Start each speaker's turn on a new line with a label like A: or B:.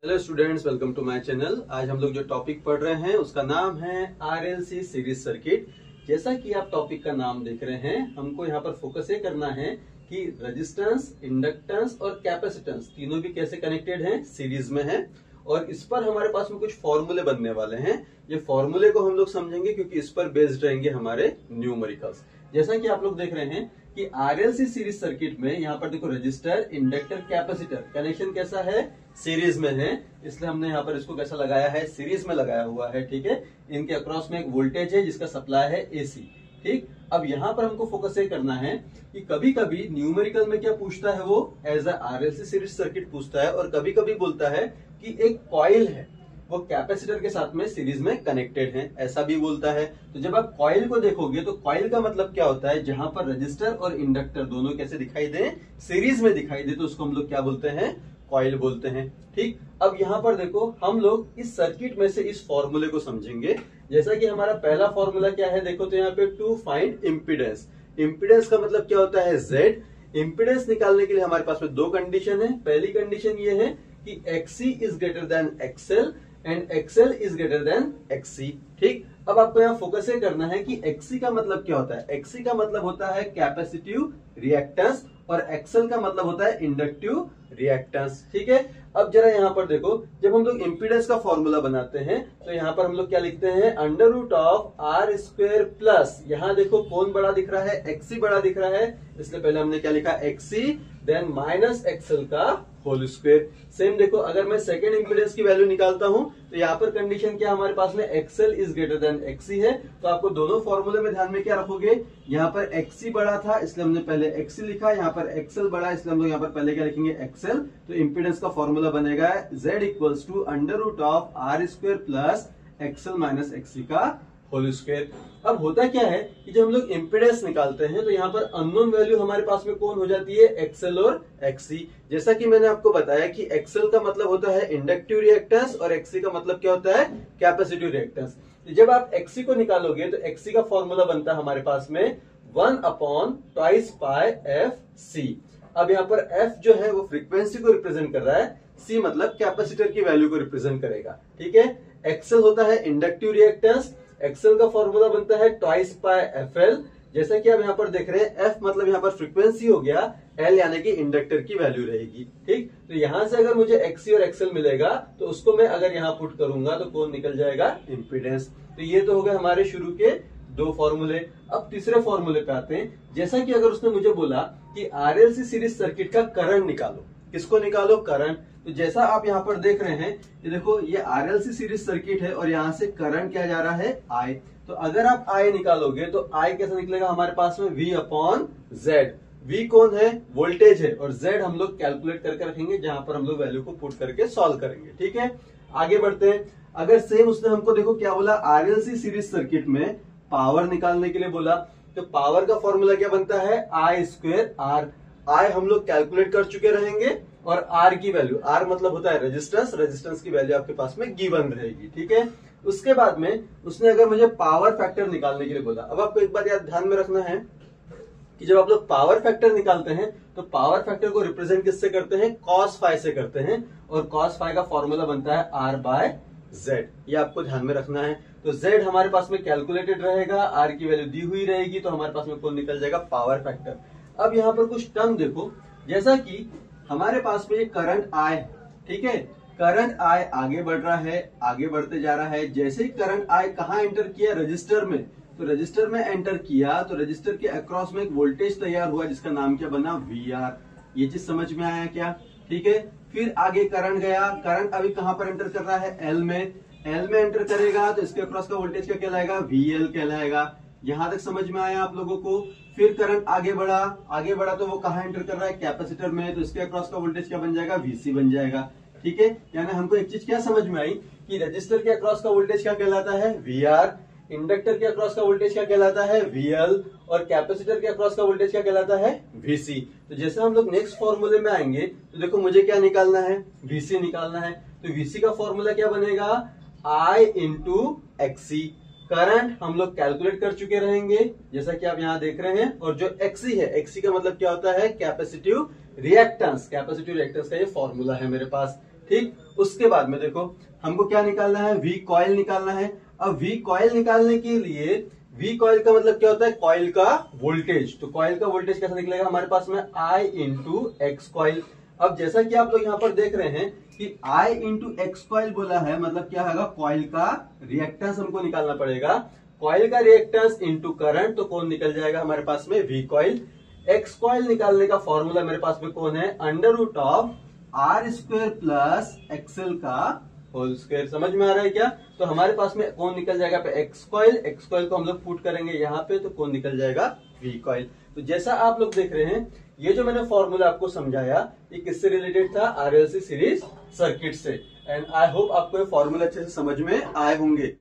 A: Hello students, welcome to my channel. आज हम लोग जो टॉपिक पढ़ रहे हैं उसका नाम है आरएलसी सीरीज सर्किट। जैसा कि आप टॉपिक का नाम देख रहे हैं, हमको यहाँ पर फोकस ये करना है कि रेजिस्टेंस, इंडक्टेंस और कैपेसिटेंस तीनों भी कैसे कनेक्टेड हैं, सीरीज में हैं। और इस पर हमारे पास में कुछ फॉर्मूले बनने वाले हैं। ये फॉर्मूले को हम लोग समझेंगे क्योंकि इस पर बेस्ड रहेंगे हमारे न्यूमेरिकल्स। जैसा कि आप लोग देख रहे हैं कि आरएलसी सीरीज सर्किट में यहाँ पर देखो रजिस्टर, इंडक्टर, कैपेसिटर कनेक्शन कैसा है, सीरीज में है। इसलिए हमने यहाँ पर इसको कैसा लगाया है, सीरीज में लगाया हुआ है। ठीक है, इनके अक्रॉस में एक वोल्टेज है जिसका सप्लाई है एसी। ठीक, अब यहाँ पर हमको फोकस ये करना है कि कभी कभी न्यूमेरिकल में क्या पूछता है, वो as a RLC series circuit पूछता है, और कभी कभी बोलता है कि एक कॉइल है वो कैपेसिटर के साथ में सीरीज में कनेक्टेड है, ऐसा भी बोलता है। तो जब आप कॉइल को देखोगे तो कॉइल का मतलब क्या होता है, जहां पर रजिस्टर और इंडक्टर दोनों कैसे दिखाई दे, सीरीज में दिखाई दे, तो उसको हम लोग क्या बोलते हैं, कॉइल बोलते हैं। ठीक, अब यहाँ पर देखो हम लोग इस सर्किट में से इस फॉर्मूले को समझेंगे। जैसा कि हमारा पहला फॉर्मूला क्या है, देखो तो यहाँ पे टू फाइंड इम्पीडेंस। इम्पीडेंस का मतलब क्या होता है, जेड। इम्पीडेंस निकालने के लिए हमारे पास में दो कंडीशन है। पहली कंडीशन ये है कि XC is greater than XL and XL is greater than XC. ठीक, अब आपको यहाँ फोकस ये करना है कि एक्सी का मतलब क्या होता है। एक्सी का मतलब होता है कैपेसिटिव रिएक्टेंस और एक्सएल का मतलब होता है इंडक्टिव रिएक्टेंस। ठीक है, अब जरा यहाँ पर देखो, जब हम लोग इम्पीडेंस का फॉर्मूला बनाते हैं तो यहाँ पर हम लोग क्या लिखते हैं, under root of R square plus, यहाँ देखो कौन बड़ा दिख रहा है, एक्सी बड़ा दिख रहा है, इसलिए पहले हमने क्या लिखा, एक्सी, देन माइनस एक्सएल का होल स्क्वेयर। सेम देखो, अगर मैं सेकेंड इंपीडेंस की वैल्यू निकालता हूं तो यहाँ पर कंडीशन क्या हमारे पास में, XL is greater than XC है। तो आपको दोनों फॉर्मूले में ध्यान में क्या रखोगे, यहाँ पर एक्सी बड़ा था इसलिए हमने पहले एक्सी लिखा, यहाँ पर एक्सएल बड़ा इसलिए हम लोग यहाँ पर पहले क्या लिखेंगे, एक्सएल। तो इंपीडेंस का फॉर्मूला बनेगा Z equals to under root of R square plus XL minus XC का होल स्क्वेयर। अब होता क्या है कि जब हम लोग इम्पीडेंस निकालते हैं तो यहाँ पर अननोन वैल्यू हमारे पास में कौन हो जाती है, एक्सएल और एक्सी। जैसा कि मैंने आपको बताया कि एक्सएल का मतलब होता है इंडक्टिव रिएक्टेंस और एक्सी का मतलब क्या होता है, कैपेसिटिव रिएक्टेंस। जब आप एक्सी को निकालोगे तो एक्सी का फॉर्मूला बनता है हमारे पास में 1/2 पाई एफ सी। अब यहाँ पर एफ जो है वो फ्रीक्वेंसी को रिप्रेजेंट कर रहा है, सी मतलब कैपेसिटर की वैल्यू को रिप्रेजेंट करेगा। ठीक है, एक्सएल होता है इंडक्टिव रिएक्टेंस, एक्सएल का फॉर्मूला बनता है 2 पाई एफ एल। जैसा कि आप यहाँ पर देख रहे हैं, एफ मतलब यहाँ पर फ्रीक्वेंसी हो गया, एल यानी कि इंडक्टर की वैल्यू रहेगी। ठीक, तो यहां से अगर मुझे एक्सी और एक्सएल मिलेगा तो उसको मैं अगर यहाँ पुट करूंगा तो कौन निकल जाएगा, इम्पीडेंस। तो ये तो हो गए हमारे शुरू के दो फॉर्मूले। अब तीसरे फॉर्मूले पे आते हैं। जैसा कि अगर उसने मुझे बोला कि आरएलसी सीरीज सर्किट का करंट निकालो, किसको निकालो, करंट। तो जैसा आप यहाँ पर देख रहे हैं कि देखो ये आरएलसी सीरीज सर्किट है और यहाँ से करंट क्या जा रहा है, आई। तो अगर आप आई निकालोगे तो आई कैसे निकलेगा हमारे पास में, V अपॉन जेड। V कौन है, वोल्टेज है, और Z हम लोग कैलकुलेट करके रखेंगे जहां पर हम लोग वैल्यू को पुट करके सॉल्व करेंगे। ठीक है, आगे बढ़ते हैं। अगर सेम उसने हमको देखो क्या बोला, आरएलसी सीरीज सर्किट में पावर निकालने के लिए बोला, तो पावर का फॉर्मूला क्या बनता है, आई स्क्वेयर आर। आई हम लोग कैलकुलेट कर चुके रहेंगे, और आर की वैल्यू, आर मतलब होता है रेजिस्टेंस, रेजिस्टेंस की वैल्यू आपके पास में गिवन रहेगी। ठीक है, उसके बाद में उसने अगर मुझे पावर फैक्टर निकालने के लिए बोला। अब आपको एक बात याद ध्यान में रखना है कि जब आप लोग पावर फैक्टर निकालते हैं तो पावर फैक्टर को रिप्रेजेंट किससे करते हैं, कॉस फाई से करते हैं, और कॉस फाई का फॉर्मूला बनता है आर बाय जेड। ये आपको ध्यान में रखना है। तो जेड हमारे पास में कैलकुलेटेड रहेगा, आर की वैल्यू दी हुई रहेगी, तो हमारे पास में कौन निकल जाएगा, पावर फैक्टर। अब यहाँ पर कुछ टर्म देखो, जैसा कि हमारे पास में करंट आई, ठीक है, करंट आई आगे बढ़ रहा है, आगे बढ़ते जा रहा है। जैसे ही करंट आई कहाँ एंटर किया, रजिस्टर में, तो रजिस्टर में एंटर किया तो रजिस्टर के अक्रॉस में एक वोल्टेज तैयार हुआ जिसका नाम क्या बना, VR। ये चीज समझ में आया क्या, ठीक है। फिर आगे करंट गया, करंट अभी कहां पर एंटर कर रहा है, L में, L में एंटर करेगा तो इसके अक्रॉस का वोल्टेज क्या कहलाएगा, VL कहलाएगा। यहां तक समझ में आया आप लोगों को। फिर करंट आगे बढ़ा, आगे बढ़ा तो वो कहां एंटर कर रहा है, कैपेसिटर में, तो इसके अक्रॉस का वोल्टेज क्या बन जाएगा, VC बन जाएगा। ठीक है, यानी हमको एक चीज क्या समझ में आई कि रजिस्टर के अक्रॉस का वोल्टेज क्या कहलाता है, VR, इंडक्टर के अक्रॉस का वोल्टेज क्या कहलाता है, VL, और कैपेसिटर के अक्रॉस का वोल्टेज क्या कहलाता है, VC। तो जैसे हम लोग नेक्स्ट फॉर्मूले में आएंगे तो देखो मुझे क्या निकालना है, VC निकालना है। तो VC का फॉर्मूला क्या बनेगा, I इंटू एक्सी। करंट हम लोग कैलकुलेट कर चुके रहेंगे जैसा कि आप यहाँ देख रहे हैं, और जो एक्सी है, एक्सी का मतलब क्या होता है, कैपेसिटिव रिएक्टेंस। कैपेसिटिव रिएक्टेंस का ये फॉर्मूला है मेरे पास। ठीक, उसके बाद में देखो हमको क्या निकालना है, वी कॉइल निकालना है। अब वी कॉइल निकालने के लिए वी कॉइल का मतलब क्या होता है, कॉइल का वोल्टेज। तो कॉइल का वोल्टेज कैसा निकलेगा हमारे पास में, I इंटू एक्स कॉइल। अब जैसा कि आप लोग यहाँ पर देख रहे हैं कि I इंटू एक्स कॉइल बोला है, मतलब क्या होगा, कॉइल का रिएक्टेंस हमको निकालना पड़ेगा। कॉइल का रिएक्टेंस इंटू करंट, तो कौन निकल जाएगा हमारे पास में, वी कॉइल। एक्स कॉइल निकालने का फॉर्मूला मेरे पास में कौन है, under root of R square plus XL का होल स्क्वायर। समझ में आ रहा है क्या? तो हमारे पास में कौन निकल जाएगा पे, एक्स कॉइल। एक्स कॉइल को हम लोग पुट करेंगे यहाँ पे, तो कौन निकल जाएगा, वी कॉइल। तो जैसा आप लोग देख रहे हैं, ये जो मैंने फॉर्मूला आपको समझाया, ये किससे रिलेटेड था, आरएलसी सीरीज सर्किट से। एंड आई होप आपको ये फॉर्मूला अच्छे से समझ में आए होंगे।